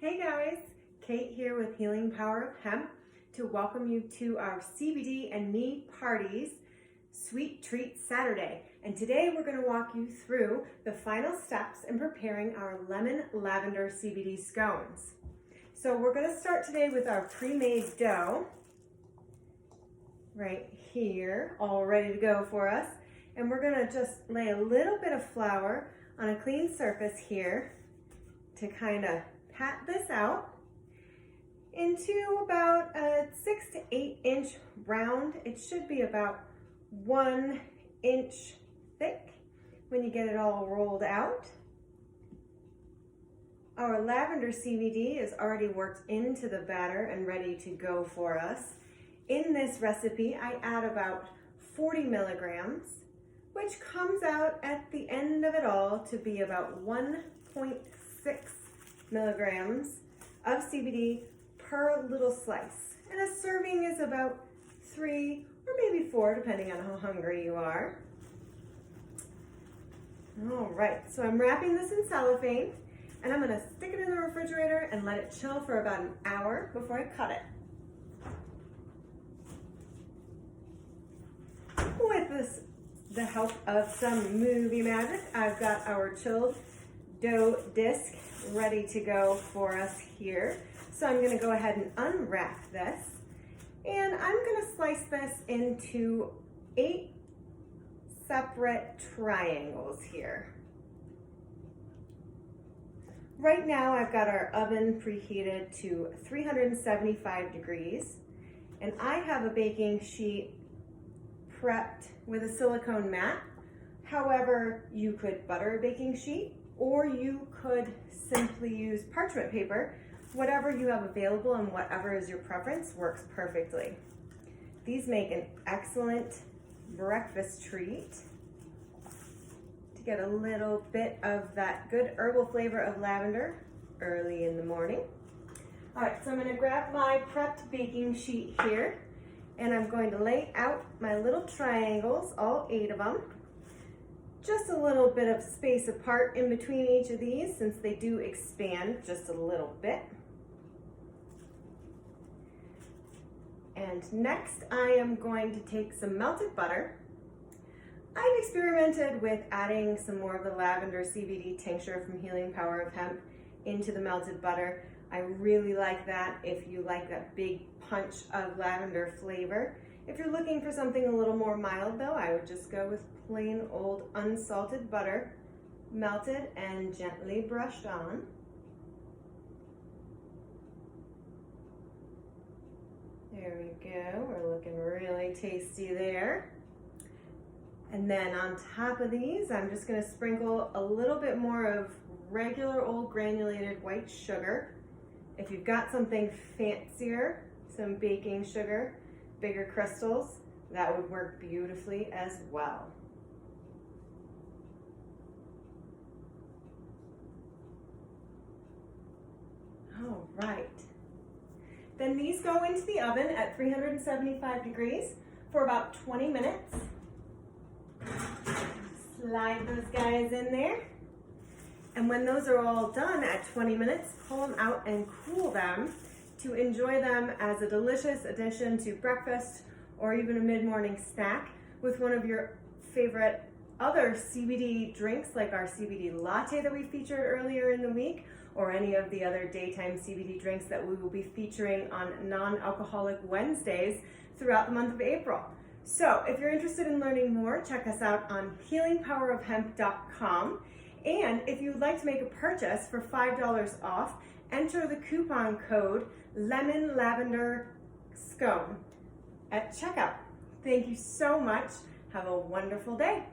Hey guys, Kate here with Healing Power of Hemp to welcome you to our CBD and Me Parties Sweet Treat Saturday. And today we're going to walk you through the final steps in preparing our lemon lavender CBD scones. So we're going to start today with our pre-made dough right here, all ready to go for us. And we're going to just lay a little bit of flour on a clean surface here to kind of pat this out into about a 6 to 8 inch round. It should be about 1 inch thick when you get it all rolled out. Our lavender CBD is already worked into the batter and ready to go for us. In this recipe, I add about 40 milligrams, which comes out at the end of it all to be about 1.6 milligrams of CBD per little slice. And a serving is about 3 or maybe 4, depending on how hungry you are. All right, so I'm wrapping this in cellophane and I'm gonna stick it in the refrigerator and let it chill for about an hour before I cut it. With the help of some movie magic, I've got our chilled dough disc ready to go for us here. So I'm gonna go ahead and unwrap this, and I'm gonna slice this into 8 separate triangles here. Right now I've got our oven preheated to 375 degrees, and I have a baking sheet prepped with a silicone mat. However, you could butter a baking sheet, or you could simply use parchment paper. Whatever you have available and whatever is your preference works perfectly. These make an excellent breakfast treat to get a little bit of that good herbal flavor of lavender early in the morning. All right, so I'm gonna grab my prepped baking sheet here, and I'm going to lay out my little triangles, all 8 of them. Just a little bit of space apart in between each of these, since they do expand just a little bit. And next I am going to take some melted butter. I've experimented with adding some more of the lavender CBD tincture from Healing Power of Hemp into the melted butter. I really like that if you like that big punch of lavender flavor. If you're looking for something a little more mild though, I would just go with plain old unsalted butter, melted and gently brushed on. There we go, we're looking really tasty there. And then on top of these, I'm just gonna sprinkle a little bit more of regular old granulated white sugar. If you've got something fancier, some baking sugar, bigger crystals, that would work beautifully as well. All right. Then these go into the oven at 375 degrees for about 20 minutes. Slide those guys in there. And when those are all done at 20 minutes, pull them out and cool them to enjoy them as a delicious addition to breakfast or even a mid-morning snack with one of your favorite other CBD drinks, like our CBD latte that we featured earlier in the week, or any of the other daytime CBD drinks that we will be featuring on non-alcoholic Wednesdays throughout the month of April. So if you're interested in learning more, check us out on healingpowerofhemp.com. And if you would like to make a purchase for $5 off, enter the coupon code Lemon Lavender Scone at checkout. Thank you so much. Have a wonderful day.